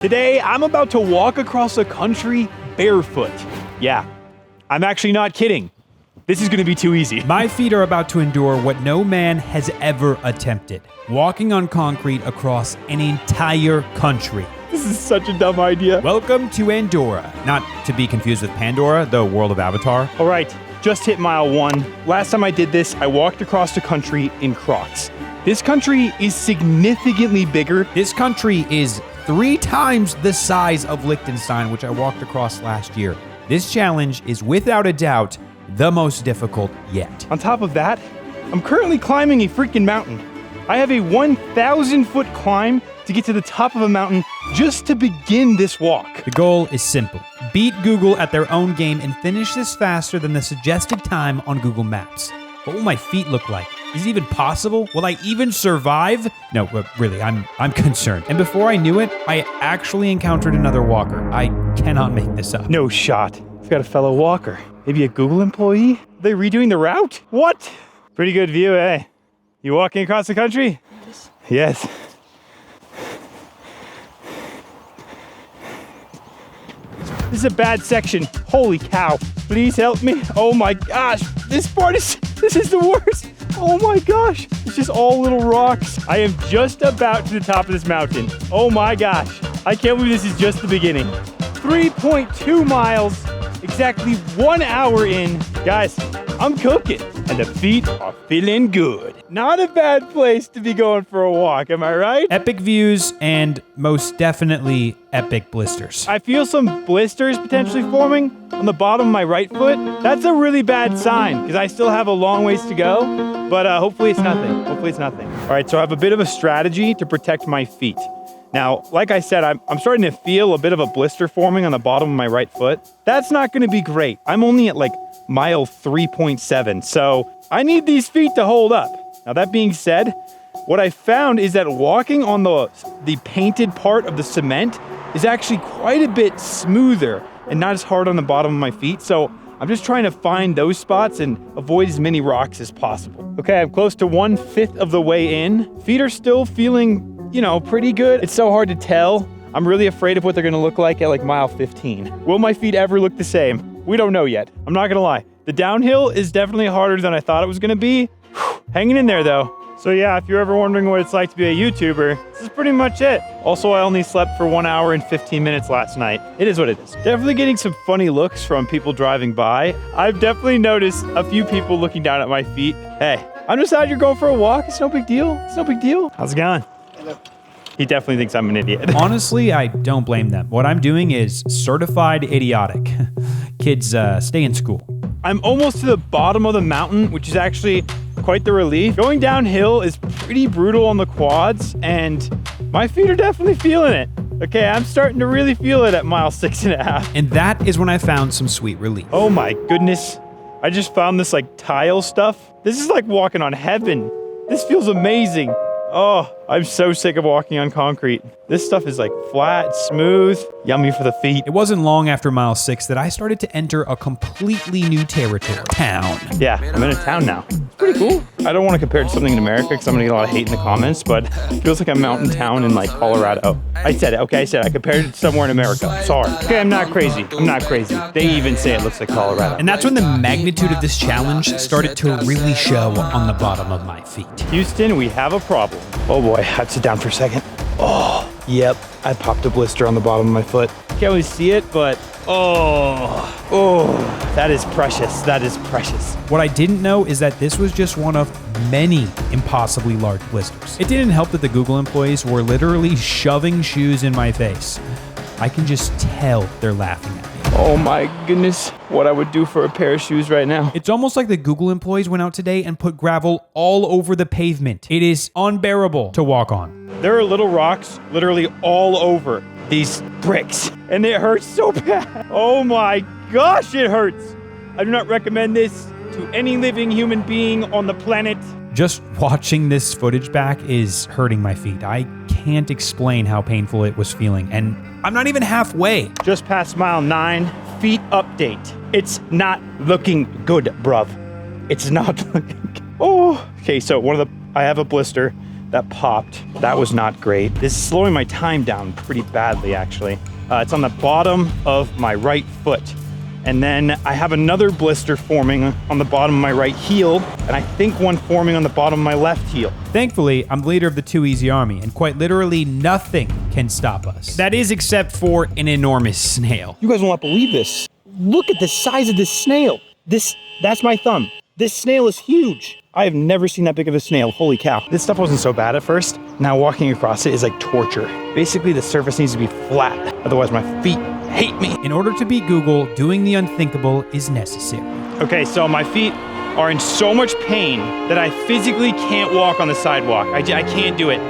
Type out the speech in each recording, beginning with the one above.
Today, I'm about to walk across the country barefoot. Yeah, I'm actually not kidding. This is gonna be too easy. My feet are about to endure what no man has ever attempted. Walking on concrete across an entire country. This is such a dumb idea. Welcome to Andorra. Not to be confused with Pandora, the world of Avatar. All right, just hit mile 1. Last time I did this, I walked across the country in Crocs. This country is significantly bigger. This country is 3 times the size of Liechtenstein, which I walked across last year. This challenge is without a doubt the most difficult yet. On top of that, I'm currently climbing a freaking mountain. I have a 1,000-foot climb to get to the top of a mountain just to begin this walk. The goal is simple. Beat Google at their own game and finish this faster than the suggested time on Google Maps. What will my feet look like? Is it even possible? Will I even survive? No, but really, I'm concerned. And before I knew it, I actually encountered another walker. I cannot make this up. No shot. I've got a fellow walker. Maybe a Google employee? Are they redoing the route? What? Pretty good view, eh? You walking across the country? Yes. This is a bad section. Holy cow. Please help me. Oh my gosh. This is the worst. Oh my gosh. It's just all little rocks. I am just about to the top of this mountain. Oh my gosh. I can't believe this is just the beginning. 3.2 miles. Exactly 1 hour in. Guys, I'm cooking. And the feet are feeling good. Not a bad place to be going for a walk, am I right? Epic views and most definitely epic blisters. I feel some blisters potentially forming on the bottom of my right foot. That's a really bad sign because I still have a long ways to go, but hopefully it's nothing. Hopefully it's nothing. All right, so I have a bit of a strategy to protect my feet. Now, like I said, I'm starting to feel a bit of a blister forming on the bottom of my right foot. That's not gonna be great. I'm only at like mile 3.7, so I need these feet to hold up. Now that being said, what I found is that walking on the painted part of the cement is actually quite a bit smoother and not as hard on the bottom of my feet. So I'm just trying to find those spots and avoid as many rocks as possible. Okay, I'm close to 1/5 of the way in. Feet are still feeling, pretty good. It's so hard to tell. I'm really afraid of what they're gonna look like at like mile 15. Will my feet ever look the same? We don't know yet. I'm not gonna lie. The downhill is definitely harder than I thought it was gonna be. Hanging in there though. So yeah, if you're ever wondering what it's like to be a YouTuber, this is pretty much it. Also, I only slept for 1 hour and 15 minutes last night. It is what it is. Definitely getting some funny looks from people driving by. I've definitely noticed a few people looking down at my feet. Hey, I'm just out here going for a walk. It's no big deal. It's no big deal. How's it going? Hello. He definitely thinks I'm an idiot. Honestly, I don't blame them. What I'm doing is certified idiotic. Kids, stay in school. I'm almost to the bottom of the mountain, which is actually quite the relief. Going downhill is pretty brutal on the quads, and my feet are definitely feeling it. Okay, I'm starting to really feel it at mile 6.5. And that is when I found some sweet relief. Oh my goodness. I just found this like tile stuff. This is like walking on heaven. This feels amazing. Oh, I'm so sick of walking on concrete. This stuff is like flat, smooth, yummy for the feet. It wasn't long after mile 6 that I started to enter a completely new territory. Town. Yeah, I'm in a town now. It's pretty cool. I don't want to compare it to something in America because I'm going to get a lot of hate in the comments, but it feels like a mountain town in like Colorado. Oh, I said it. Okay, I said it. I compared it to somewhere in America. Sorry. Okay, I'm not crazy. I'm not crazy. They even say it looks like Colorado. And that's when the magnitude of this challenge started to really show on the bottom of my feet. Houston, we have a problem. Oh boy, I have to sit down for a second. Oh, yep. I popped a blister on the bottom of my foot. Can't really see it, but that is precious. That is precious. What I didn't know is that this was just one of many impossibly large blisters. It didn't help that the Google employees were literally shoving shoes in my face. I can just tell they're laughing at me. Oh my goodness, what I would do for a pair of shoes right now. It's almost like the Google employees went out today and put gravel all over the pavement. It is unbearable to walk on. There are little rocks literally all over these bricks, and it hurts so bad. Oh my gosh, it hurts. I do not recommend this to any living human being on the planet. Just watching this footage back is hurting my feet. I can't explain how painful it was feeling, and I'm not even halfway. Just past mile 9, feet update. It's not looking good, bruv. It's not looking good. Oh, okay, so I have a blister. That popped. That was not great. This is slowing my time down pretty badly, actually. It's on the bottom of my right foot. And then I have another blister forming on the bottom of my right heel, and I think one forming on the bottom of my left heel. Thankfully, I'm the leader of the Too Easy Army, and quite literally nothing can stop us. That is except for an enormous snail. You guys will not believe this. Look at the size of this snail. That's my thumb. This snail is huge. I have never seen that big of a snail. Holy cow. This stuff wasn't so bad at first. Now walking across it is like torture. Basically, the surface needs to be flat. Otherwise, my feet hate me. In order to beat Google, doing the unthinkable is necessary. Okay, so my feet are in so much pain that I physically can't walk on the sidewalk. I can't do it.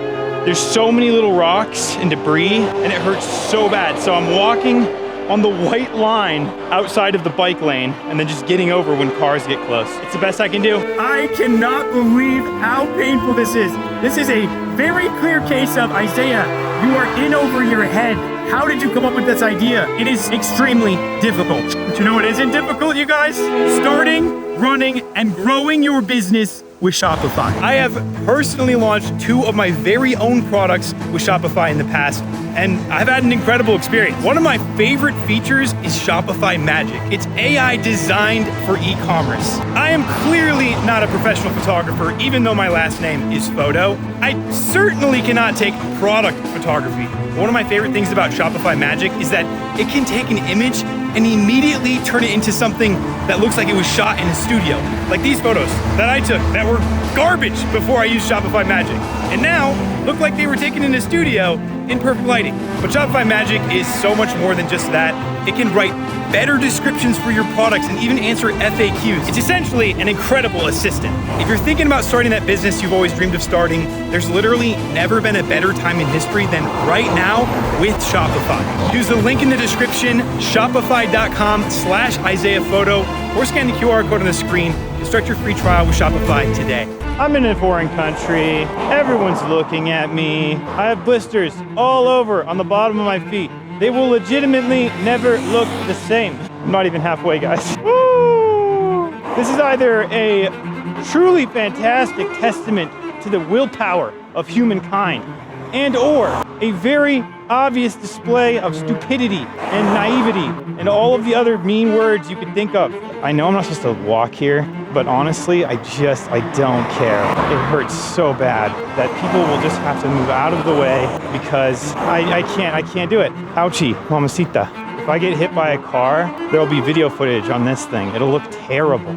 There's so many little rocks and debris, and it hurts so bad. So I'm walking on the white line outside of the bike lane and then just getting over when cars get close. It's the best I can do. I cannot believe how painful this is. This is a very clear case of, Isaiah, you are in over your head. How did you come up with this idea? It is extremely difficult. But you know what isn't difficult, you guys? Starting, running, and growing your business with Shopify. I have personally launched 2 of my very own products with Shopify in the past, and I've had an incredible experience. One of my favorite features is Shopify Magic. It's AI designed for e-commerce. I am clearly not a professional photographer, even though my last name is Photo. I certainly cannot take product photography. One of my favorite things about Shopify Magic is that it can take an image and immediately turn it into something that looks like it was shot in a studio. Like these photos that I took that were garbage before I used Shopify Magic, and now look like they were taken in a studio in perfect lighting. But Shopify Magic is so much more than just that. It can write better descriptions for your products and even answer FAQs. It's essentially an incredible assistant. If you're thinking about starting that business you've always dreamed of starting, there's literally never been a better time in history than right now with Shopify. Use the link in the description, shopify.com/IsaiahPhoto, or scan the QR code on the screen to start your free trial with Shopify today. I'm in a foreign country. Everyone's looking at me. I have blisters all over on the bottom of my feet. They will legitimately never look the same. I'm not even halfway, guys. Woo! This is either a truly fantastic testament to the willpower of humankind, and or a very obvious display of stupidity and naivety and all of the other mean words you could think of. I know I'm not supposed to walk here, but honestly, I don't care. It hurts so bad that people will just have to move out of the way because I can't do it. Ouchie, mamacita. If I get hit by a car, there'll be video footage on this thing. It'll look terrible.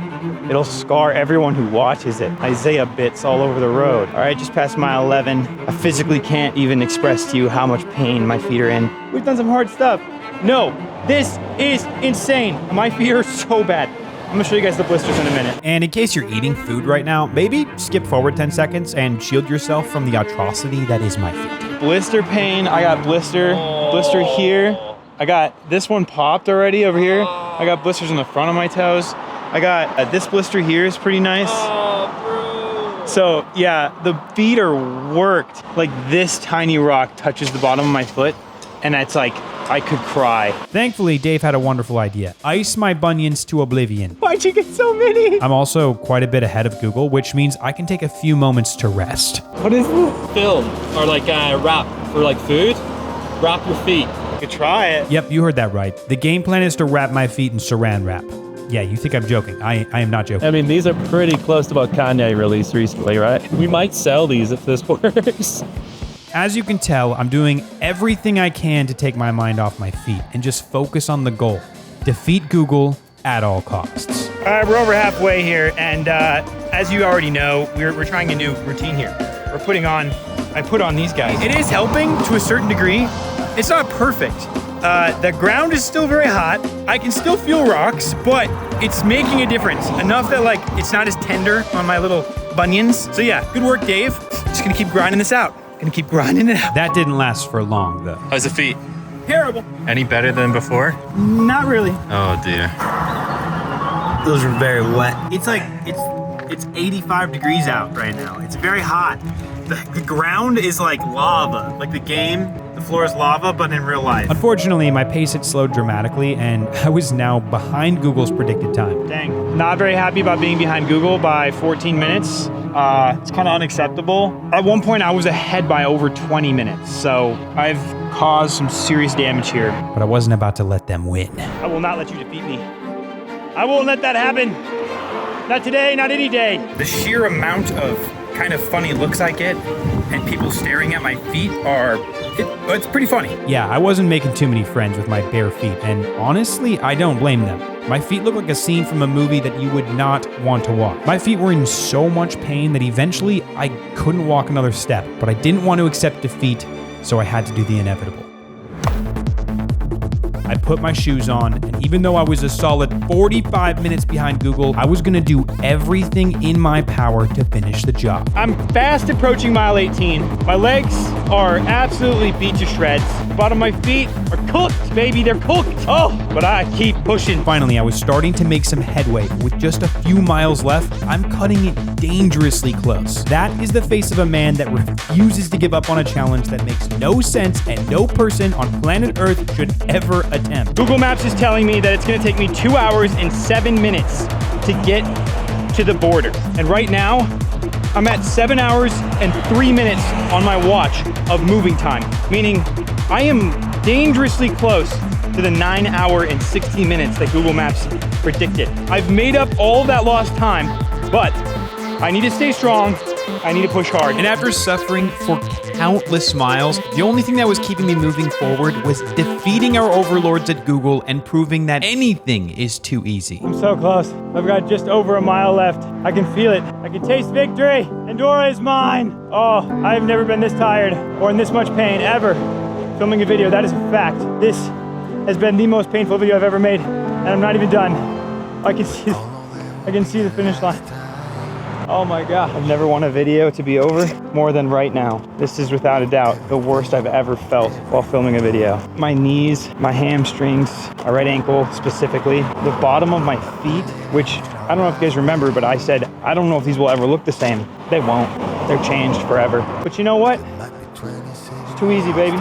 It'll scar everyone who watches it. Isaiah bits all over the road. All right, just past mile 11. I physically can't even express to you how much pain my feet are in. We've done some hard stuff. No, this is insane. My feet are so bad. I'm gonna show you guys the blisters in a minute. And in case you're eating food right now, maybe skip forward 10 seconds and shield yourself from the atrocity that is my feet. Blister pain, I got blister here. I got this one popped already over here. I got blisters on the front of my toes. I got this blister here is pretty nice. So yeah, the feet are worked. Like this tiny rock touches the bottom of my foot, and it's like, I could cry. Thankfully, Dave had a wonderful idea. Ice my bunions to oblivion. Why'd you get so many? I'm also quite a bit ahead of Google, which means I can take a few moments to rest. What is this? Film or like wrap for like food. Wrap your feet. You could try it. Yep, you heard that right. The game plan is to wrap my feet in saran wrap. Yeah, you think I'm joking. I am not joking. I mean, these are pretty close to what Kanye released recently, right? We might sell these if this works. As you can tell, I'm doing everything I can to take my mind off my feet and just focus on the goal. Defeat Google at all costs. All right, we're over halfway here, and as you already know, we're trying a new routine here. I put on these guys. It is helping to a certain degree. It's not perfect. The ground is still very hot. I can still feel rocks, but it's making a difference. Enough that like it's not as tender on my little bunions. So yeah, good work, Dave. Just gonna keep grinding this out. Gonna keep grinding it out. That didn't last for long, though. How's the feet? Terrible. Any better than before? Not really. Oh dear. Those are very wet. It's like, it's 85 degrees out right now. It's very hot. The ground is like lava. Like the floor is lava, but in real life. Unfortunately, my pace had slowed dramatically, and I was now behind Google's predicted time. Dang. Not very happy about being behind Google by 14 minutes. It's kind of unacceptable. At one point, I was ahead by over 20 minutes, so I've caused some serious damage here. But I wasn't about to let them win. I will not let you defeat me. I won't let that happen. Not today, not any day. The sheer amount of kind of funny looks I get and people staring at my feet it's pretty funny. Yeah, I wasn't making too many friends with my bare feet, and honestly, I don't blame them. My feet look like a scene from a movie that you would not want to watch. My feet were in so much pain that eventually I couldn't walk another step, but I didn't want to accept defeat, so I had to do the inevitable. I put my shoes on, and even though I was a solid 45 minutes behind Google, I was gonna do everything in my power to finish the job. I'm fast approaching mile 18. My legs are absolutely beat to shreds. The bottom of my feet are cooked, baby, they're cooked. Oh, but I keep pushing. Finally, I was starting to make some headway. With just a few miles left, I'm cutting it dangerously close. That is the face of a man that refuses to give up on a challenge that makes no sense and no person on planet Earth should ever attempt. Google Maps is telling me that it's gonna take me 2 hours and 7 minutes to get to the border. And right now, I'm at 7 hours and 3 minutes on my watch of moving time, meaning I am dangerously close to the 9 hour and 60 minutes that Google Maps predicted. I've made up all of that lost time, but I need to stay strong. I need to push hard. And after suffering for countless miles, the only thing that was keeping me moving forward was defeating our overlords at Google and proving that anything is too easy. I'm so close. I've got just over a mile left. I can feel it. I can taste victory. Andorra is mine. Oh, I have never been this tired or in this much pain ever. Filming a video, that is a fact. This has been the most painful video I've ever made, and I'm not even done. I can see the finish line. Oh my God. I've never wanted a video to be over more than right now. This is without a doubt the worst I've ever felt while filming a video. My knees, my hamstrings, my right ankle specifically, the bottom of my feet, which I don't know if you guys remember, but I said, I don't know if these will ever look the same. They won't. They're changed forever. But you know what? It's too easy, baby.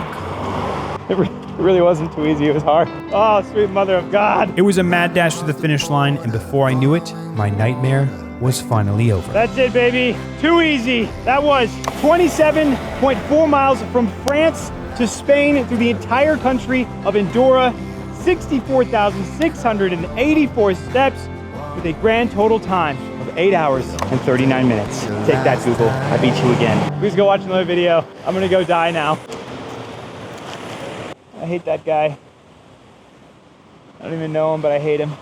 It really wasn't too easy. It was hard. Oh, sweet mother of God. It was a mad dash to the finish line, and before I knew it, my nightmare was finally over. That's it, baby. Too easy. That was 27.4 miles from France to Spain through the entire country of Andorra, 64,684 steps with a grand total time of 8 hours and 39 minutes. Take that, Google. I beat you again. Please go watch another video. I'm gonna go die now. I hate that guy. I don't even know him, but I hate him.